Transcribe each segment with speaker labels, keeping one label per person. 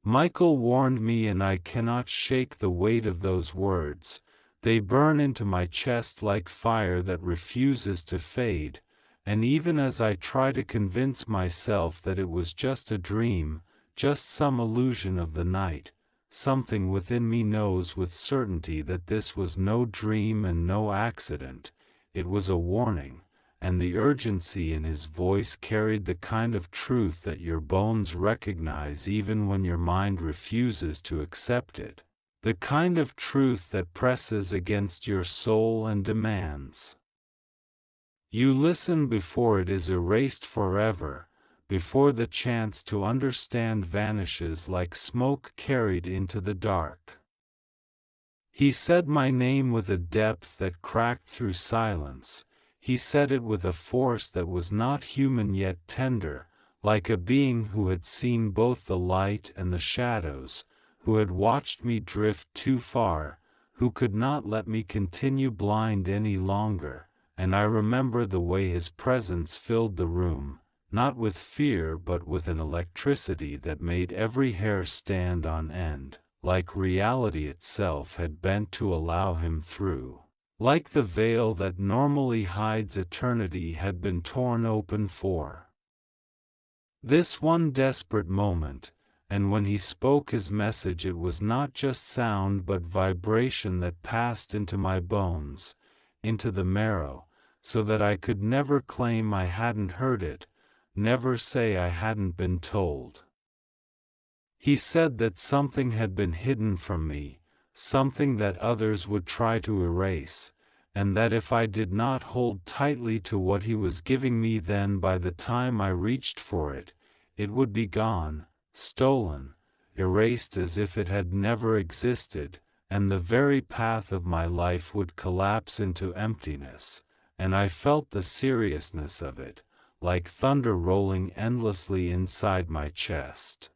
Speaker 1: Michael warned me, and I cannot shake the weight of those words. They burn into my chest like fire that refuses to fade, and even as I try to convince myself that it was just a dream, just some illusion of the night, something within me knows with certainty that this was no dream and no accident. It was a warning, and the urgency in his voice carried the kind of truth that your bones recognize even when your mind refuses to accept it. The kind of truth that presses against your soul and demands. You listen before it is erased forever, before the chance to understand vanishes like smoke carried into the dark. He said my name with a depth that cracked through silence. He said it with a force that was not human yet tender, like a being who had seen both the light and the shadows, who had watched me drift too far, who could not let me continue blind any longer. And I remember the way his presence filled the room, not with fear but with an electricity that made every hair stand on end, like reality itself had bent to allow him through. Like the veil that normally hides eternity had been torn open for this one desperate moment, and when he spoke his message it was not just sound but vibration that passed into my bones, into the marrow, so that I could never claim I hadn't heard it, never say I hadn't been told. He said that something had been hidden from me, something that others would try to erase, and that if I did not hold tightly to what he was giving me, then by the time I reached for it, it would be gone, stolen, erased as if it had never existed, and the very path of my life would collapse into emptiness, and I felt the seriousness of it, like thunder rolling endlessly inside my chest.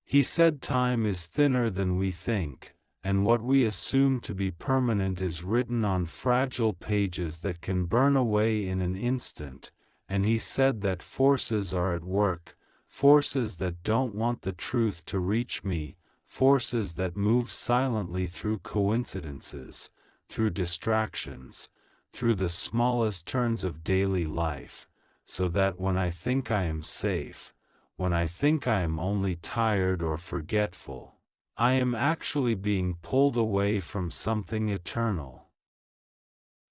Speaker 1: He said time is thinner than we think, and what we assume to be permanent is written on fragile pages that can burn away in an instant, and he said that forces are at work, forces that don't want the truth to reach me, forces that move silently through coincidences, through distractions, through the smallest turns of daily life, so that when I think I am safe, when I think I am only tired or forgetful, I am actually being pulled away from something eternal.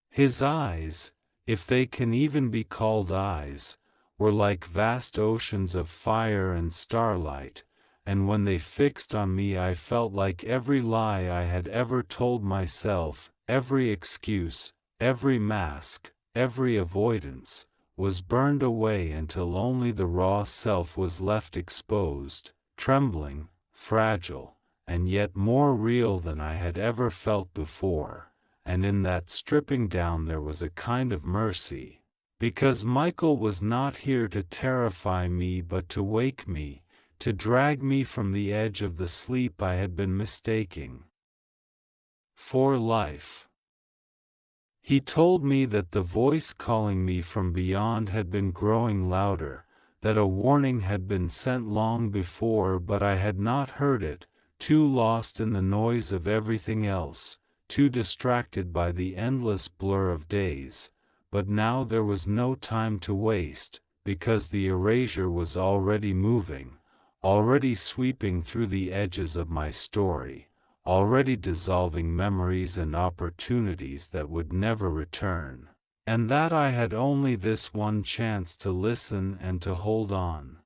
Speaker 1: His eyes, if they can even be called eyes, were like vast oceans of fire and starlight, and when they fixed on me I felt like every lie I had ever told myself, every excuse, every mask, every avoidance, was burned away until only the raw self was left exposed, trembling, fragile, and yet more real than I had ever felt before, and in that stripping down there was a kind of mercy, because Michael was not here to terrify me but to wake me, to drag me from the edge of the sleep I had been mistaking for life. He told me that the voice calling me from beyond had been growing louder, that a warning had been sent long before but I had not heard it, too lost in the noise of everything else, too distracted by the endless blur of days. But now there was no time to waste, because the erasure was already moving, already sweeping through the edges of my story, already dissolving memories and opportunities that would never return, and that I had only this one chance to listen and to hold on.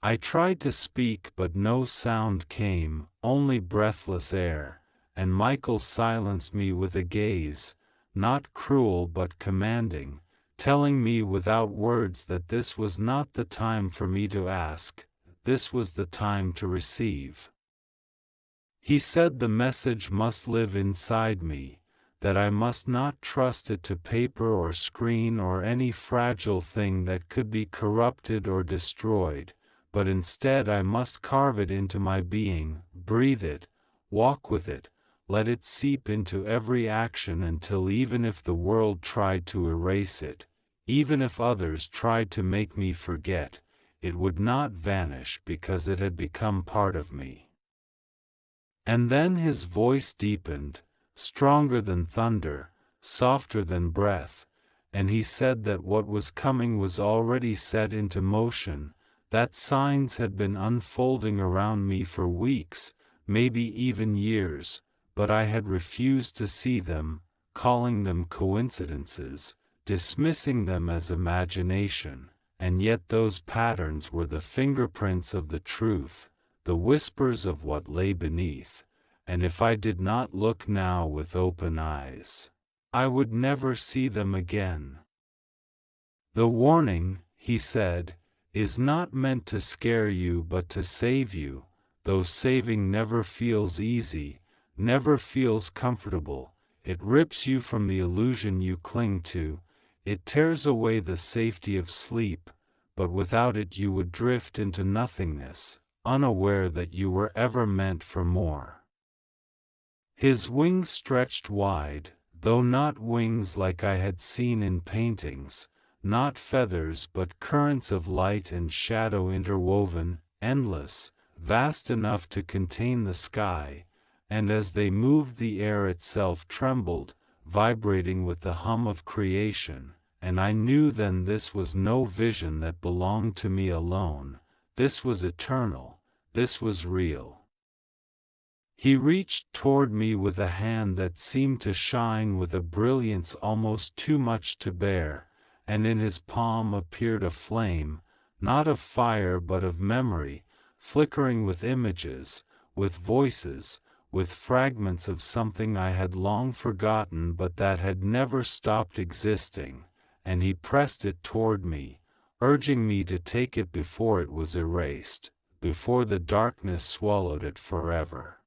Speaker 1: I tried to speak but no sound came, only breathless air, and Michael silenced me with a gaze, not cruel but commanding, telling me without words that this was not the time for me to ask, this was the time to receive. He said the message must live inside me, that I must not trust it to paper or screen or any fragile thing that could be corrupted or destroyed, but instead I must carve it into my being, breathe it, walk with it, let it seep into every action until even if the world tried to erase it, even if others tried to make me forget, it would not vanish because it had become part of me. And then his voice deepened, stronger than thunder, softer than breath, and he said that what was coming was already set into motion, that signs had been unfolding around me for weeks, maybe even years, but I had refused to see them, calling them coincidences, dismissing them as imagination, and yet those patterns were the fingerprints of the truth, the whispers of what lay beneath, and if I did not look now with open eyes, I would never see them again. The warning, he said, is not meant to scare you but to save you, though saving never feels easy, never feels comfortable. It rips you from the illusion you cling to, it tears away the safety of sleep, but without it you would drift into nothingness, unaware that you were ever meant for more. His wings stretched wide, though not wings like I had seen in paintings, not feathers but currents of light and shadow interwoven, endless, vast enough to contain the sky, and as they moved the air itself trembled, vibrating with the hum of creation, and I knew then this was no vision that belonged to me alone, this was eternal, this was real. He reached toward me with a hand that seemed to shine with a brilliance almost too much to bear, and in his palm appeared a flame, not of fire but of memory, flickering with images, with voices, with fragments of something I had long forgotten but that had never stopped existing, and he pressed it toward me, urging me to take it before it was erased, before the darkness swallowed it forever.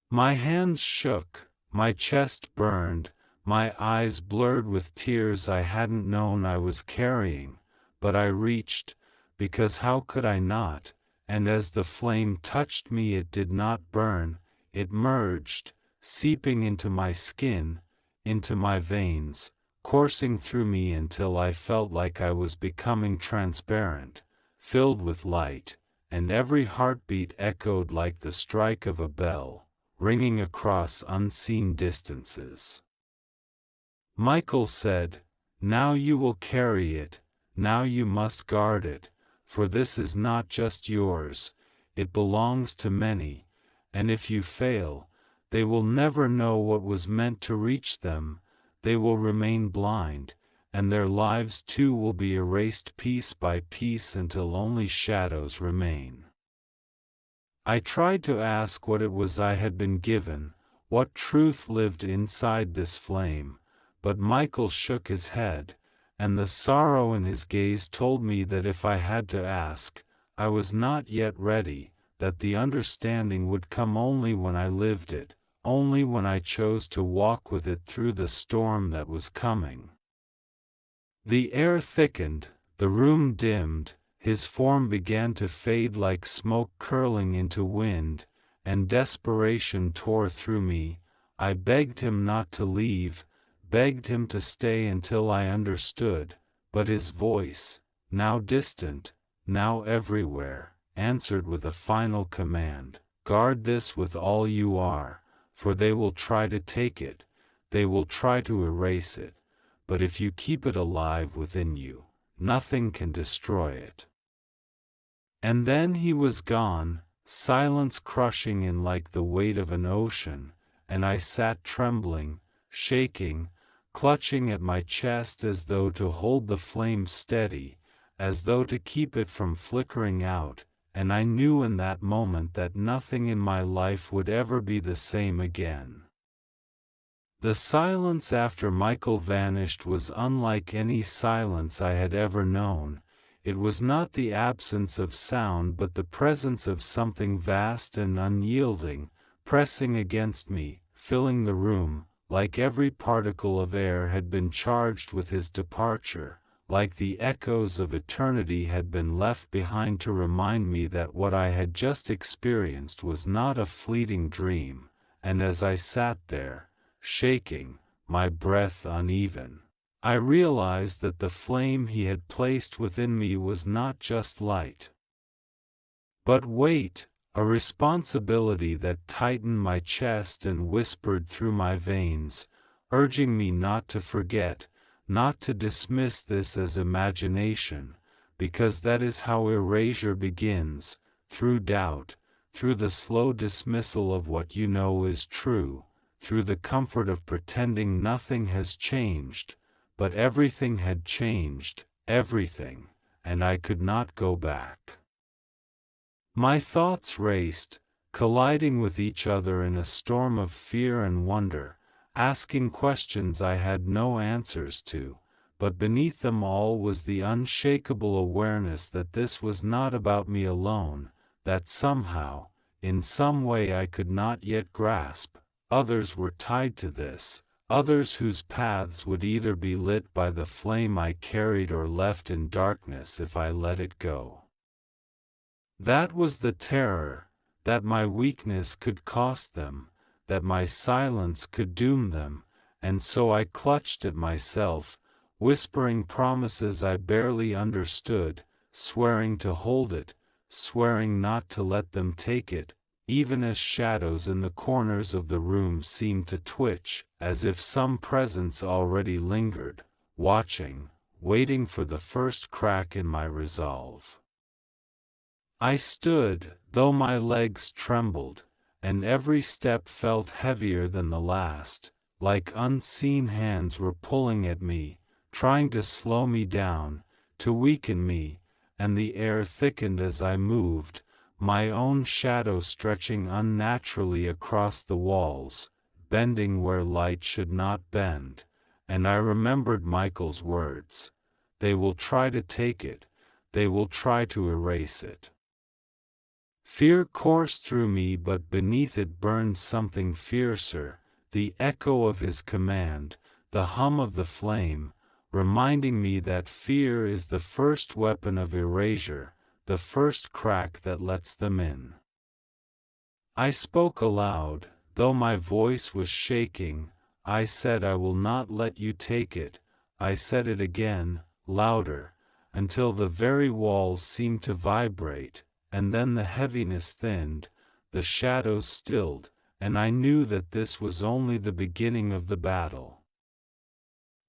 Speaker 1: My hands shook, my chest burned, my eyes blurred with tears I hadn't known I was carrying, but I reached, because how could I not, and as the flame touched me it did not burn, it merged, seeping into my skin, into my veins, coursing through me until I felt like I was becoming transparent, filled with light, and every heartbeat echoed like the strike of a bell, ringing across unseen distances. Michael said, "Now you will carry it, now you must guard it, for this is not just yours, it belongs to many, and if you fail, they will never know what was meant to reach them, they will remain blind, and their lives too will be erased piece by piece until only shadows remain." I tried to ask what it was I had been given, what truth lived inside this flame, but Michael shook his head, and the sorrow in his gaze told me that if I had to ask, I was not yet ready, that the understanding would come only when I lived it, only when I chose to walk with it through the storm that was coming. The air thickened, the room dimmed, his form began to fade like smoke curling into wind, and desperation tore through me. I begged him not to leave, begged him to stay until I understood, but his voice, now distant, now everywhere, answered with a final command: "Guard this with all you are, for they will try to take it, they will try to erase it, but if you keep it alive within you, nothing can destroy it." And then he was gone, silence crushing in like the weight of an ocean, and I sat trembling, shaking, clutching at my chest as though to hold the flame steady, as though to keep it from flickering out, and I knew in that moment that nothing in my life would ever be the same again. The silence after Michael vanished was unlike any silence I had ever known. It was not the absence of sound but the presence of something vast and unyielding, pressing against me, filling the room, like every particle of air had been charged with his departure, like the echoes of eternity had been left behind to remind me that what I had just experienced was not a fleeting dream, and as I sat there, shaking, my breath uneven, I realized that the flame he had placed within me was not just light, but weight, a responsibility that tightened my chest and whispered through my veins, urging me not to forget, not to dismiss this as imagination, because that is how erasure begins, through doubt, through the slow dismissal of what you know is true, through the comfort of pretending nothing has changed, but everything had changed, everything, and I could not go back. My thoughts raced, colliding with each other in a storm of fear and wonder, asking questions I had no answers to, but beneath them all was the unshakable awareness that this was not about me alone, that somehow, in some way I could not yet grasp, others were tied to this, others whose paths would either be lit by the flame I carried or left in darkness if I let it go. That was the terror, that my weakness could cost them, that my silence could doom them, and so I clutched at myself, whispering promises I barely understood, swearing to hold it, swearing not to let them take it, even as shadows in the corners of the room seemed to twitch, as if some presence already lingered, watching, waiting for the first crack in my resolve. I stood, though my legs trembled, and every step felt heavier than the last, like unseen hands were pulling at me, trying to slow me down, to weaken me, and the air thickened as I moved, my own shadow stretching unnaturally across the walls, bending where light should not bend, and I remembered Michael's words. They will try to take it, they will try to erase it. Fear coursed through me, but beneath it burned something fiercer, the echo of his command, the hum of the flame, reminding me that fear is the first weapon of erasure, the first crack that lets them in. I spoke aloud, though my voice was shaking. I said, I will not let you take it. I said it again, louder, until the very walls seemed to vibrate, and then the heaviness thinned, the shadows stilled, and I knew that this was only the beginning of the battle.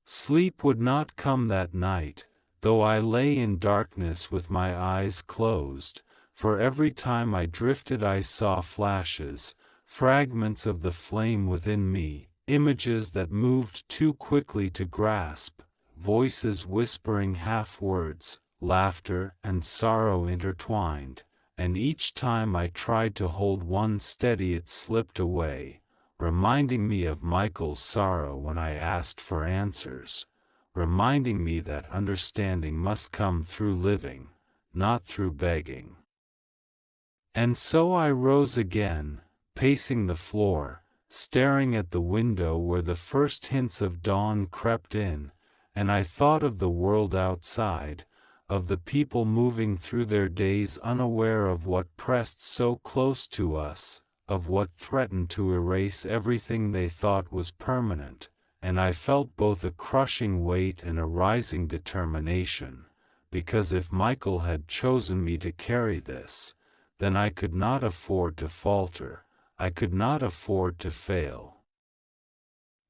Speaker 1: Sleep would not come that night, though I lay in darkness with my eyes closed, for every time I drifted I saw flashes, fragments of the flame within me, images that moved too quickly to grasp, voices whispering half-words, laughter and sorrow intertwined, and each time I tried to hold one steady it slipped away, reminding me of Michael's sorrow when I asked for answers, reminding me that understanding must come through living, not through begging. And so I rose again, pacing the floor, staring at the window where the first hints of dawn crept in, and I thought of the world outside, of the people moving through their days unaware of what pressed so close to us, of what threatened to erase everything they thought was permanent, and I felt both a crushing weight and a rising determination, because if Michael had chosen me to carry this, then I could not afford to falter, I could not afford to fail.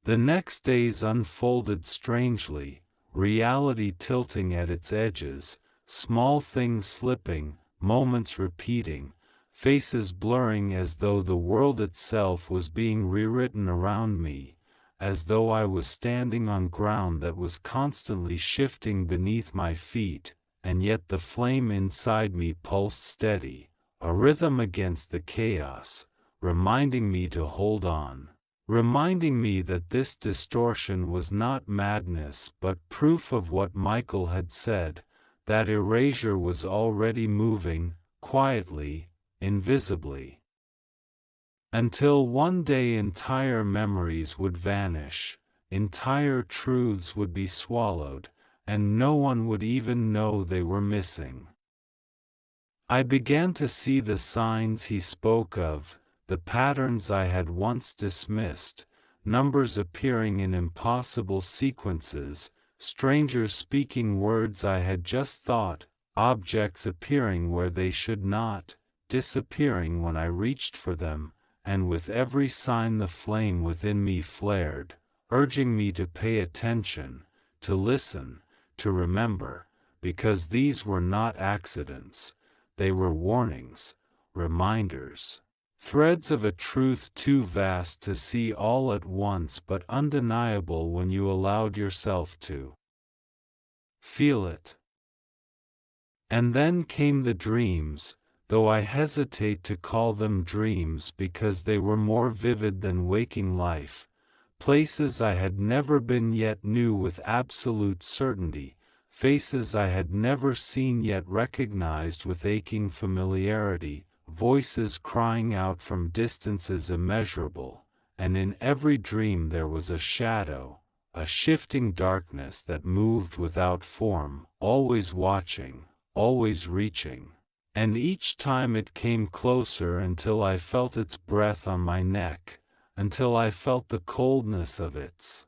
Speaker 1: The next days unfolded strangely, reality tilting at its edges, small things slipping, moments repeating, faces blurring as though the world itself was being rewritten around me, as though I was standing on ground that was constantly shifting beneath my feet, and yet the flame inside me pulsed steady, a rhythm against the chaos, reminding me to hold on, reminding me that this distortion was not madness but proof of what Michael had said, that erasure was already moving, quietly, invisibly. Until one day entire memories would vanish, entire truths would be swallowed, and no one would even know they were missing. I began to see the signs he spoke of, the patterns I had once dismissed, numbers appearing in impossible sequences, strangers speaking words I had just thought, objects appearing where they should not, disappearing when I reached for them, and with every sign the flame within me flared, urging me to pay attention, to listen, to remember, because these were not accidents, they were warnings, reminders. Threads of a truth too vast to see all at once but undeniable when you allowed yourself to feel it. And then came the dreams, though I hesitate to call them dreams because they were more vivid than waking life, places I had never been yet knew with absolute certainty, faces I had never seen yet recognized with aching familiarity, voices crying out from distances immeasurable, and in every dream there was a shadow, a shifting darkness that moved without form, always watching, always reaching. And each time it came closer until I felt its breath on my neck, until I felt the coldness of its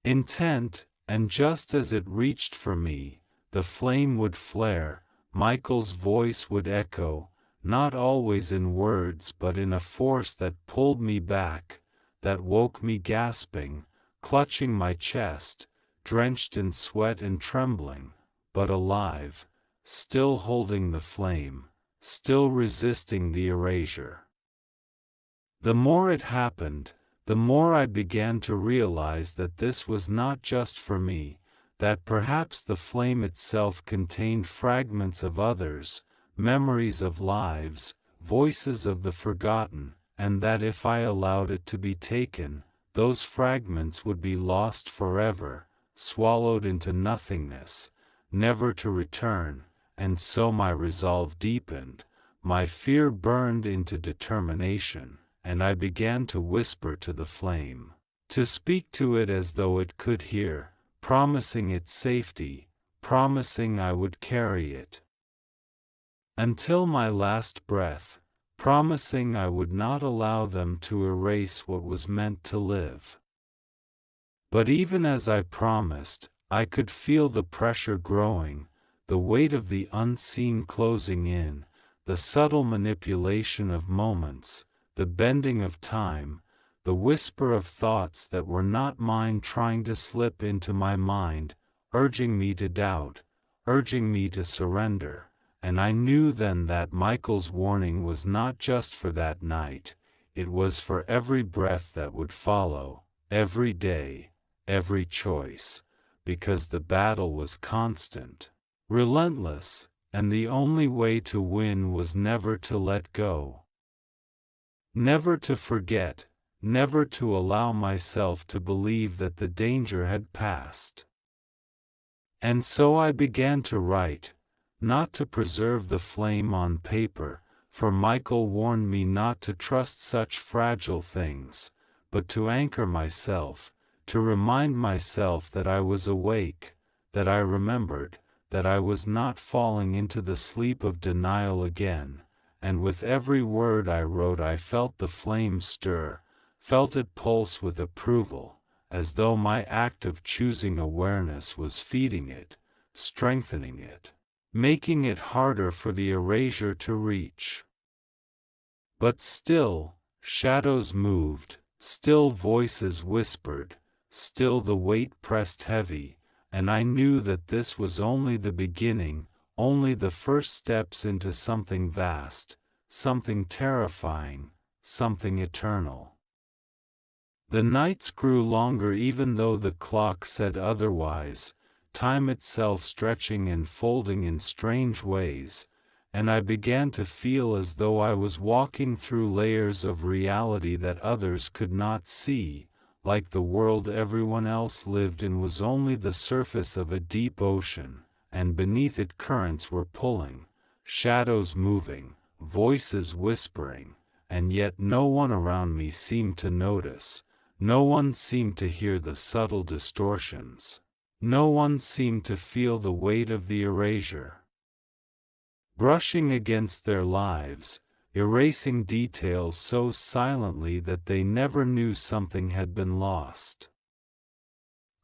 Speaker 1: intent, and just as it reached for me, the flame would flare, Michael's voice would echo, not always in words but in a force that pulled me back, that woke me gasping, clutching my chest, drenched in sweat and trembling, but alive, still holding the flame, still resisting the erasure. The more it happened, the more I began to realize that this was not just for me, that perhaps the flame itself contained fragments of others, memories of lives, voices of the forgotten, and that if I allowed it to be taken, those fragments would be lost forever, swallowed into nothingness, never to return. And so my resolve deepened, my fear burned into determination, and I began to whisper to the flame, to speak to it as though it could hear, promising it safety, promising I would carry it until my last breath, promising I would not allow them to erase what was meant to live. But even as I promised, I could feel the pressure growing, the weight of the unseen closing in, the subtle manipulation of moments, the bending of time, the whisper of thoughts that were not mine trying to slip into my mind, urging me to doubt, urging me to surrender. And I knew then that Michael's warning was not just for that night, it was for every breath that would follow, every day, every choice, because the battle was constant, relentless, and the only way to win was never to let go. Never to forget, never to allow myself to believe that the danger had passed. And so I began to write, not to preserve the flame on paper, for Michael warned me not to trust such fragile things, but to anchor myself, to remind myself that I was awake, that I remembered, that I was not falling into the sleep of denial again, and with every word I wrote I felt the flame stir, felt it pulse with approval, as though my act of choosing awareness was feeding it, strengthening it, making it harder for the erasure to reach. But still, shadows moved, still voices whispered, still the weight pressed heavy, and I knew that this was only the beginning, only the first steps into something vast, something terrifying, something eternal. The nights grew longer even though the clock said otherwise, time itself stretching and folding in strange ways, and I began to feel as though I was walking through layers of reality that others could not see, like the world everyone else lived in was only the surface of a deep ocean, and beneath it currents were pulling, shadows moving, voices whispering, and yet no one around me seemed to notice, no one seemed to hear the subtle distortions. No one seemed to feel the weight of the erasure, brushing against their lives, erasing details so silently that they never knew something had been lost.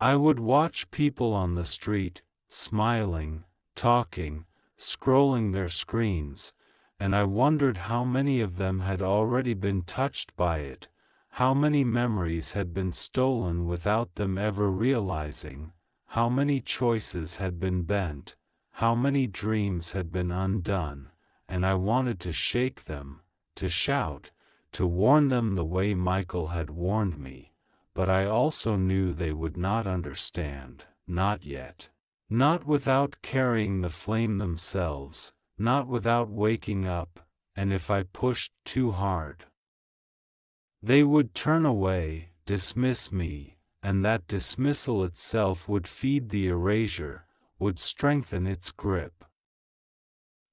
Speaker 1: I would watch people on the street, smiling, talking, scrolling their screens, and I wondered how many of them had already been touched by it, how many memories had been stolen without them ever realizing, how many choices had been bent, how many dreams had been undone, and I wanted to shake them, to shout, to warn them the way Michael had warned me, but I also knew they would not understand, not yet. Not without carrying the flame themselves, not without waking up, and if I pushed too hard, they would turn away, dismiss me, and that dismissal itself would feed the erasure, would strengthen its grip.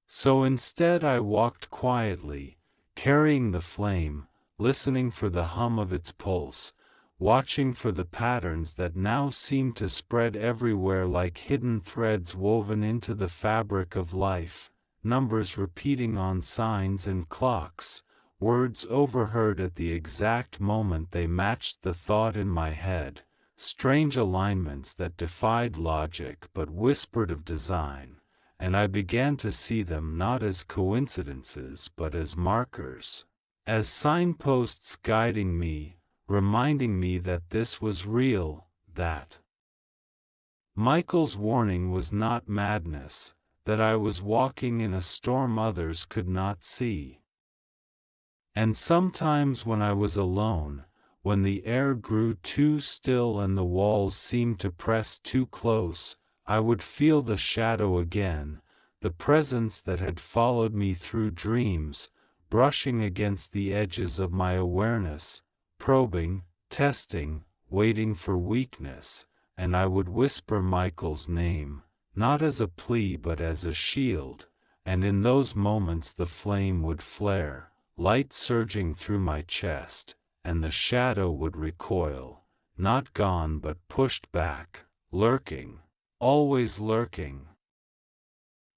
Speaker 1: So instead I walked quietly, carrying the flame, listening for the hum of its pulse, watching for the patterns that now seemed to spread everywhere like hidden threads woven into the fabric of life, numbers repeating on signs and clocks, words overheard at the exact moment they matched the thought in my head, strange alignments that defied logic but whispered of design, and I began to see them not as coincidences but as markers, as signposts guiding me, reminding me that this was real, that Michael's warning was not madness, that I was walking in a storm others could not see. And sometimes when I was alone, when the air grew too still and the walls seemed to press too close, I would feel the shadow again, the presence that had followed me through dreams, brushing against the edges of my awareness, probing, testing, waiting for weakness, and I would whisper Michael's name, not as a plea but as a shield, and in those moments the flame would flare, light surging through my chest, and the shadow would recoil, not gone but pushed back, lurking, always lurking.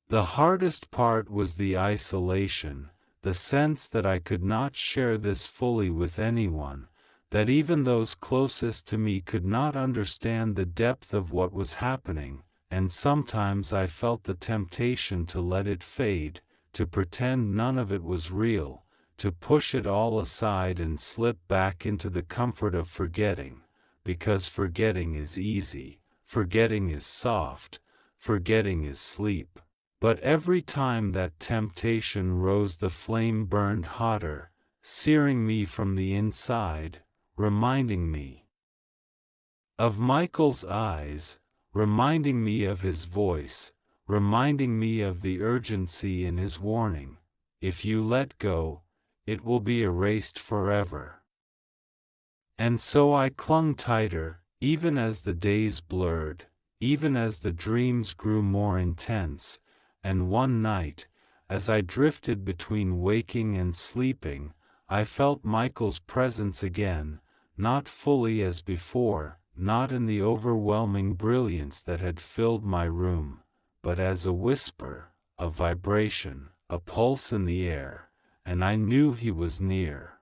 Speaker 1: The hardest part was the isolation, the sense that I could not share this fully with anyone, that even those closest to me could not understand the depth of what was happening, and sometimes I felt the temptation to let it fade, to pretend none of it was real, to push it all aside and slip back into the comfort of forgetting, because forgetting is easy, forgetting is soft, forgetting is sleep. But every time that temptation rose, the flame burned hotter, searing me from the inside, reminding me of Michael's eyes, reminding me of his voice, reminding me of the urgency in his warning. If you let go, it will be erased forever. And so I clung tighter, even as the days blurred, even as the dreams grew more intense, and one night, as I drifted between waking and sleeping, I felt Michael's presence again, not fully as before, not in the overwhelming brilliance that had filled my room, but as a whisper, a vibration, a pulse in the air, and I knew he was near.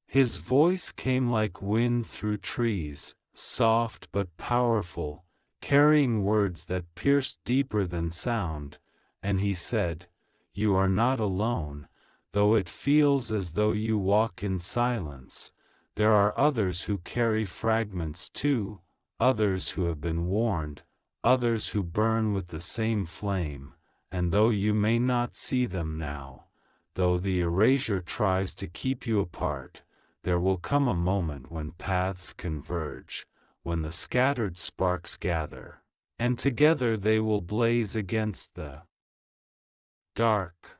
Speaker 1: His voice came like wind through trees, soft but powerful, carrying words that pierced deeper than sound, and he said, "You are not alone, though it feels as though you walk in silence. There are others who carry fragments too, others who have been warned, others who burn with the same flame, and though you may not see them now, though the erasure tries to keep you apart, there will come a moment when paths converge, when the scattered sparks gather, and together they will blaze against the dark."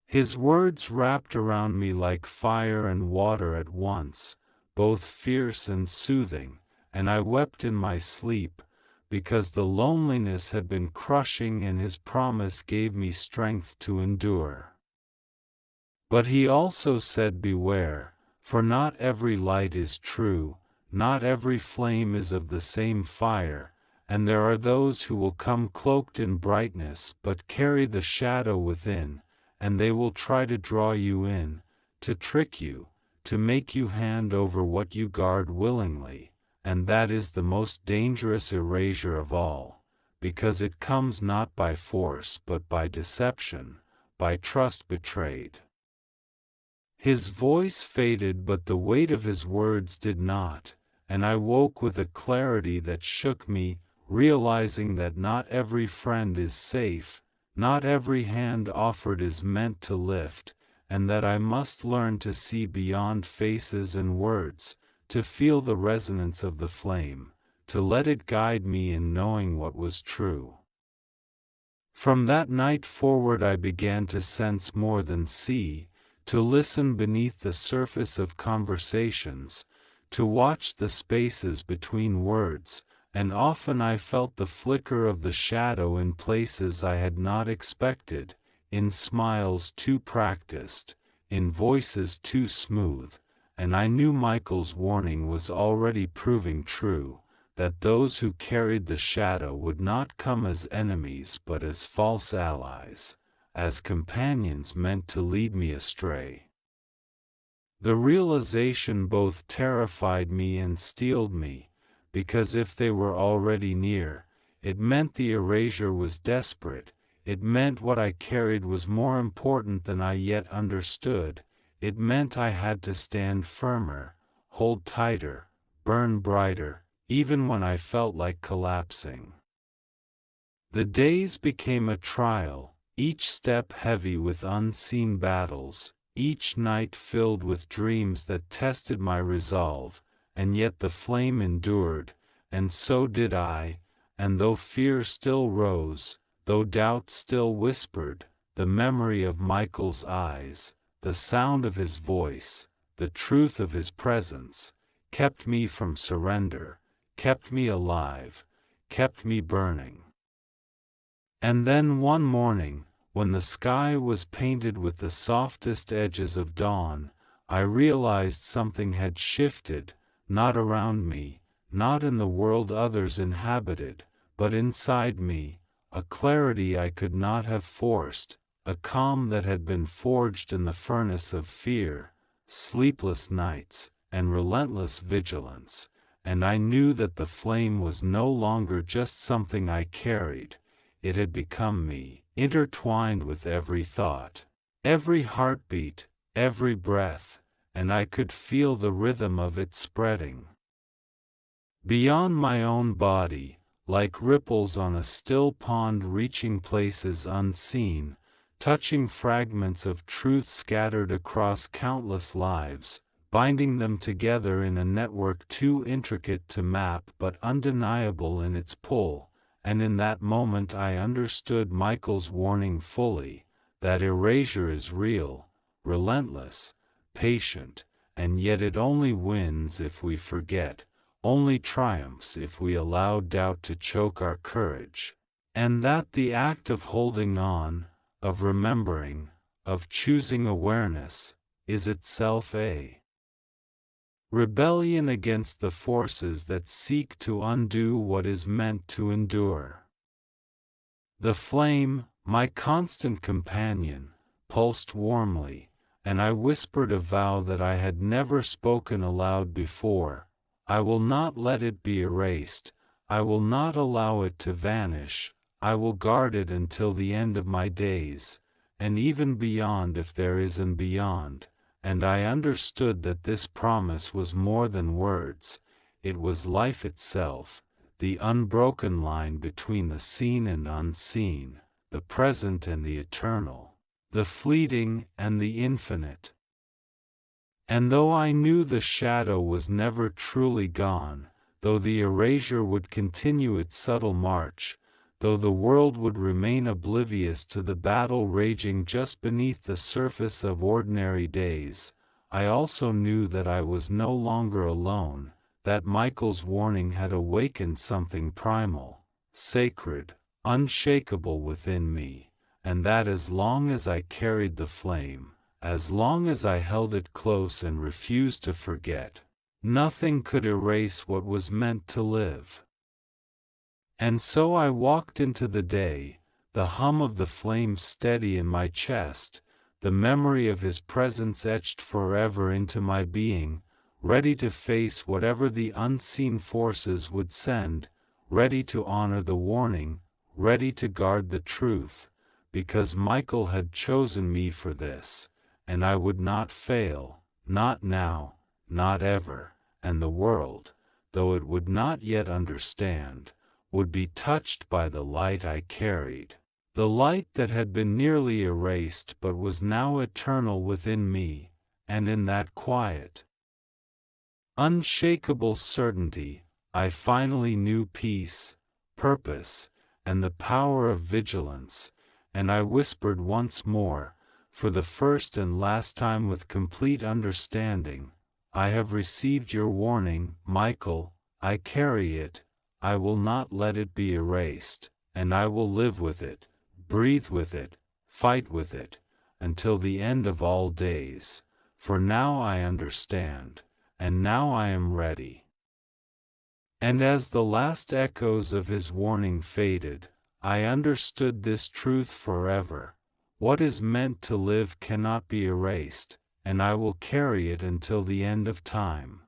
Speaker 1: His words wrapped around me like fire and water at once, both fierce and soothing, and I wept in my sleep, because the loneliness had been crushing and his promise gave me strength to endure. But he also said, "Beware, for not every light is true, not every flame is of the same fire, and there are those who will come cloaked in brightness but carry the shadow within, and they will try to draw you in, to trick you, to make you hand over what you guard willingly, and that is the most dangerous erasure of all, because it comes not by force but by deception, by trust betrayed. His voice faded, but the weight of his words did not, and I woke with a clarity that shook me, realizing that not every friend is safe, not every hand offered is meant to lift, and that I must learn to see beyond faces and words, to feel the resonance of the flame, to let it guide me in knowing what was true. From that night forward I began to sense more than see, to listen beneath the surface of conversations, to watch the spaces between words, and often I felt the flicker of the shadow in places I had not expected, in smiles too practiced, in voices too smooth, and I knew Michael's warning was already proving true, that those who carried the shadow would not come as enemies but as false allies, as companions meant to lead me astray. The realization both terrified me and steeled me, because if they were already near, it meant the erasure was desperate, it meant what I carried was more important than I yet understood, it meant I had to stand firmer, hold tighter, burn brighter, even when I felt like collapsing. The days became a trial, each step heavy with unseen battles, each night filled with dreams that tested my resolve, and yet the flame endured, and so did I, and though fear still rose, though doubt still whispered, the memory of Michael's eyes, the sound of his voice, the truth of his presence, kept me from surrender, kept me alive, kept me burning. And then one morning, when the sky was painted with the softest edges of dawn, I realized something had shifted, not around me, not in the world others inhabited, but inside me, a clarity I could not have forced, a calm that had been forged in the furnace of fear, sleepless nights, and relentless vigilance, and I knew that the flame was no longer just something I carried. It had become me, intertwined with every thought, every heartbeat, every breath, and I could feel the rhythm of it spreading. Beyond my own body, like ripples on a still pond reaching places unseen, touching fragments of truth scattered across countless lives, binding them together in a network too intricate to map but undeniable in its pull. And in that moment I understood Michael's warning fully, that erasure is real, relentless, patient, and yet it only wins if we forget, only triumphs if we allow doubt to choke our courage, and that the act of holding on, of remembering, of choosing awareness, is itself a rebellion against the forces that seek to undo what is meant to endure. The flame, my constant companion, pulsed warmly, and I whispered a vow that I had never spoken aloud before. I will not let it be erased, I will not allow it to vanish, I will guard it until the end of my days, and even beyond if there is an beyond. And I understood that this promise was more than words, it was life itself, the unbroken line between the seen and unseen, the present and the eternal, the fleeting and the infinite. And though I knew the shadow was never truly gone, though the erasure would continue its subtle march, though the world would remain oblivious to the battle raging just beneath the surface of ordinary days, I also knew that I was no longer alone, that Michael's warning had awakened something primal, sacred, unshakable within me, and that as long as I carried the flame, as long as I held it close and refused to forget, nothing could erase what was meant to live. And so I walked into the day, the hum of the flame steady in my chest, the memory of his presence etched forever into my being, ready to face whatever the unseen forces would send, ready to honor the warning, ready to guard the truth, because Michael had chosen me for this, and I would not fail, not now, not ever, and the world, though it would not yet understand, would be touched by the light I carried, the light that had been nearly erased but was now eternal within me, and in that quiet, unshakable certainty, I finally knew peace, purpose, and the power of vigilance, and I whispered once more, for the first and last time with complete understanding, I have received your warning, Michael, I carry it, I will not let it be erased, and I will live with it, breathe with it, fight with it, until the end of all days, for now I understand, and now I am ready. And as the last echoes of his warning faded, I understood this truth forever: what is meant to live cannot be erased, and I will carry it until the end of time.